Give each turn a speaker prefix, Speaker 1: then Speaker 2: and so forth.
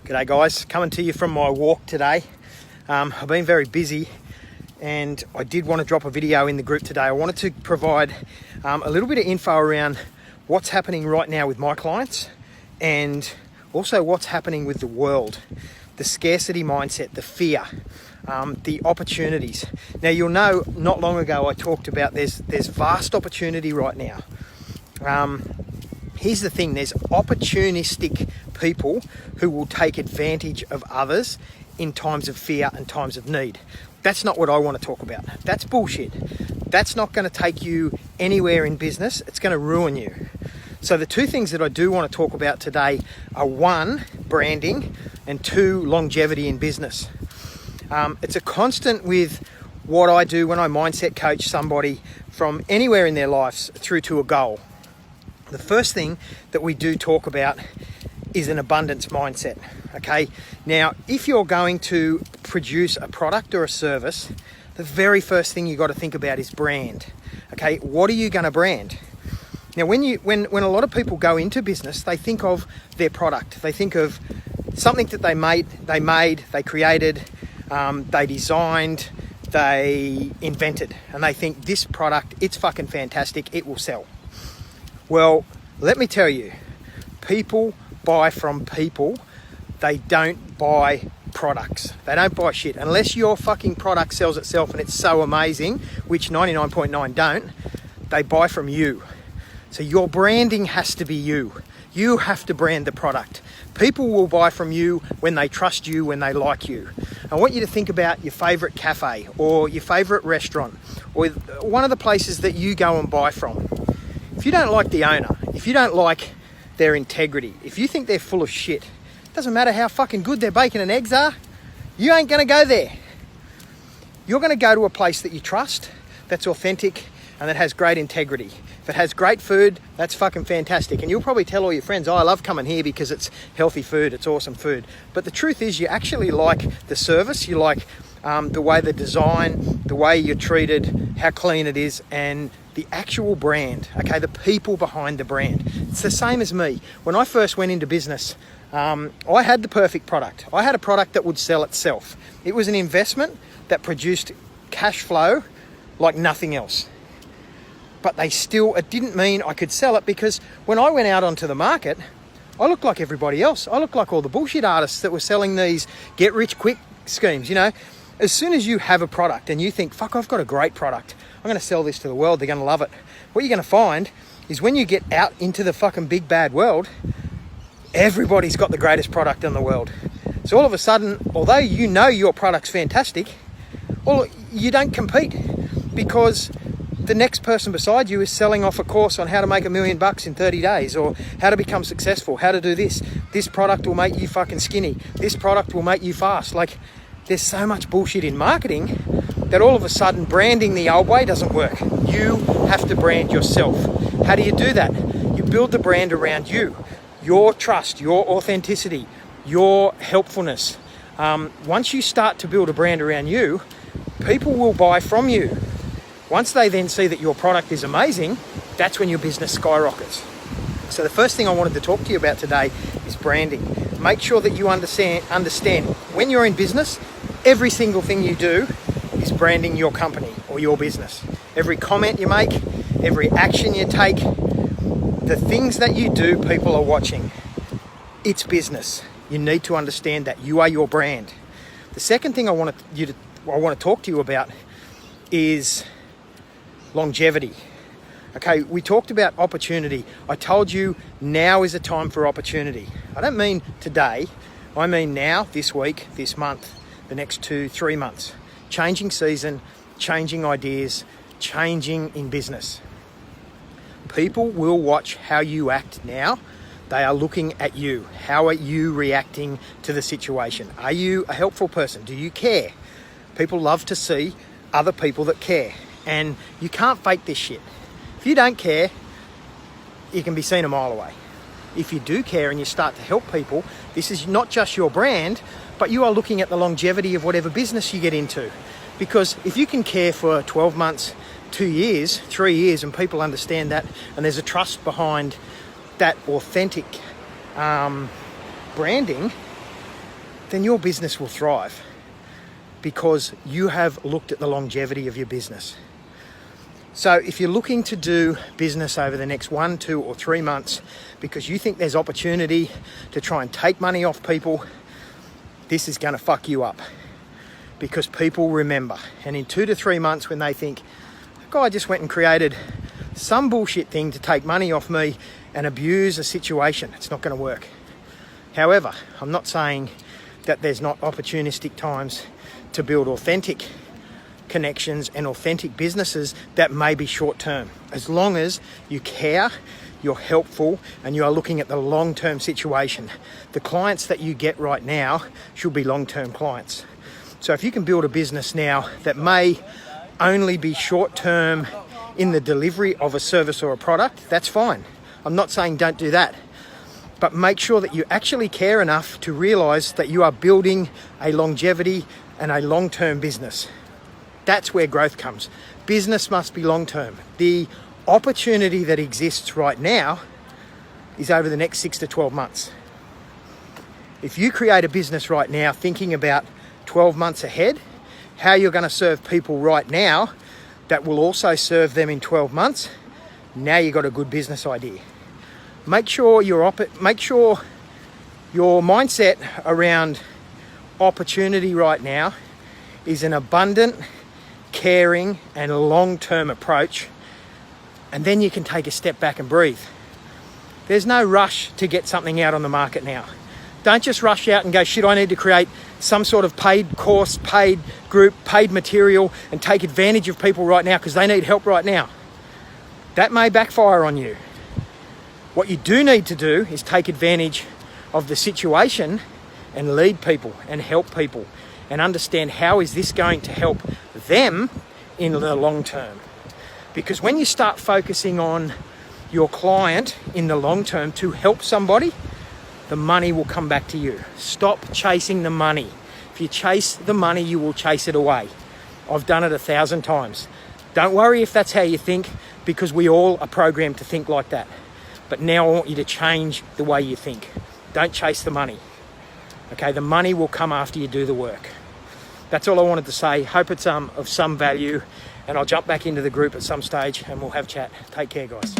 Speaker 1: G'day guys, coming to you from my walk today. I've been very busy and I did want to drop a video in the group today. I wanted to provide a little bit of info around what's happening right now with my clients and also what's happening with the world. The scarcity mindset, the fear, the opportunities. Now you'll know not long ago I talked about there's vast opportunity right now. Here's the thing, there's opportunistic people who will take advantage of others in times of fear and times of need. That's not what I want to talk about. That's bullshit. That's not going to take you anywhere in business. It's going to ruin you. So the two things that I do want to talk about today are one, branding, and two, longevity in business. It's a constant with what I do when I mindset coach somebody from anywhere in their lives through to a goal. The first thing that we do talk about is an abundance mindset, okay? Now, if you're going to produce a product or a service, the very first thing you got to think about is brand, okay? What are you going to brand? Now, when a lot of people go into business, they think of their product. They think of something that they created, they designed, they invented, and they think this product, it's fucking fantastic, it will sell. Well, let me tell you, people buy from people. They don't buy products. They don't buy shit. Unless your fucking product sells itself and it's so amazing, which 99.9 don't, they buy from you. So your branding has to be you. You have to brand the product. People will buy from you when they trust you, when they like you. I want you to think about your favorite cafe or your favorite restaurant or one of the places that you go and buy from. If you don't like the owner, if you don't like their integrity, if you think they're full of shit, doesn't matter how fucking good their bacon and eggs are, you ain't going to go there. You're going to go to a place that you trust, that's authentic, and that has great integrity. If it has great food, that's fucking fantastic. And you'll probably tell all your friends, oh, I love coming here because it's healthy food, it's awesome food. But the truth is you actually like the service, you like the way the design, the way you're treated, how clean it is, and the actual brand, okay, the people behind the brand. It's the same as me. When I first went into business, I had the perfect product. I had a product that would sell itself. It was an investment that produced cash flow like nothing else. But it didn't mean I could sell it, because when I went out onto the market, I looked like everybody else. I looked like all the bullshit artists that were selling these get rich quick schemes, you know. As soon as you have a product and you think, fuck, I've got a great product, I'm going to sell this to the world, they're going to love it. What you're going to find is when you get out into the fucking big bad world, everybody's got the greatest product in the world. So all of a sudden, although you know your product's fantastic, well, you don't compete because the next person beside you is selling off a course on how to make $1 million in 30 days or how to become successful, how to do this. This product will make you fucking skinny. This product will make you fast. Like, there's so much bullshit in marketing that all of a sudden branding the old way doesn't work. You have to brand yourself. How do you do that? You build the brand around you, your trust, your authenticity, your helpfulness. Once you start to build a brand around you, people will buy from you. Once they then see that your product is amazing, that's when your business skyrockets. So the first thing I wanted to talk to you about today is branding. Make sure that you understand when you're in business, every single thing you do is branding your company or your business. Every comment you make, every action you take, the things that you do, people are watching. It's business. You need to understand that you are your brand. The second thing I want to talk to you about is longevity. Okay, we talked about opportunity. I told you now is a time for opportunity. I don't mean today. I mean now, this week, this month, the next 2-3 months. Changing season, changing ideas, changing in business. People will watch how you act now. They are looking at you. How are you reacting to the situation? Are you a helpful person? Do you care? People love to see other people that care. And you can't fake this shit. If you don't care, you can be seen a mile away. If you do care and you start to help people, this is not just your brand, but you are looking at the longevity of whatever business you get into. Because if you can care for 12 months, 2 years, 3 years, and people understand that, and there's a trust behind that authentic branding, then your business will thrive, because you have looked at the longevity of your business. So if you're looking to do business over the next 1, 2, or 3 months because you think there's opportunity to try and take money off people, this is going to fuck you up, because people remember. And in 2 to 3 months, when they think, the guy just went and created some bullshit thing to take money off me and abuse a situation, it's not going to work. However, I'm not saying that there's not opportunistic times to build authentic connections and authentic businesses that may be short term. As long as you care, you're helpful, and you are looking at the long-term situation. The clients that you get right now should be long-term clients. So if you can build a business now that may only be short-term in the delivery of a service or a product, that's fine. I'm not saying don't do that. But make sure that you actually care enough to realize that you are building a longevity and a long-term business. That's where growth comes. Business must be long-term. The opportunity that exists right now is over the next 6 to 12 months. If you create a business right now thinking about 12 months ahead, how you're going to serve people right now that will also serve them in 12 months, now you've got a good business idea. Make sure your mindset around opportunity right now is an abundant, caring, and long-term approach, and then you can take a step back and breathe. There's no rush to get something out on the market now. Don't just rush out and go, shit, I need to create some sort of paid course, paid group, paid material, and take advantage of people right now because they need help right now. That may backfire on you. What you do need to do is take advantage of the situation and lead people and help people and understand how is this going to help them in the long term. Because when you start focusing on your client in the long term to help somebody, the money will come back to you. Stop chasing the money. If you chase the money, you will chase it away. I've done it 1,000 times. Don't worry if that's how you think, because we all are programmed to think like that. But now I want you to change the way you think. Don't chase the money. Okay, the money will come after you do the work. That's all I wanted to say. Hope it's of some value, and I'll jump back into the group at some stage and we'll have a chat. Take care, guys.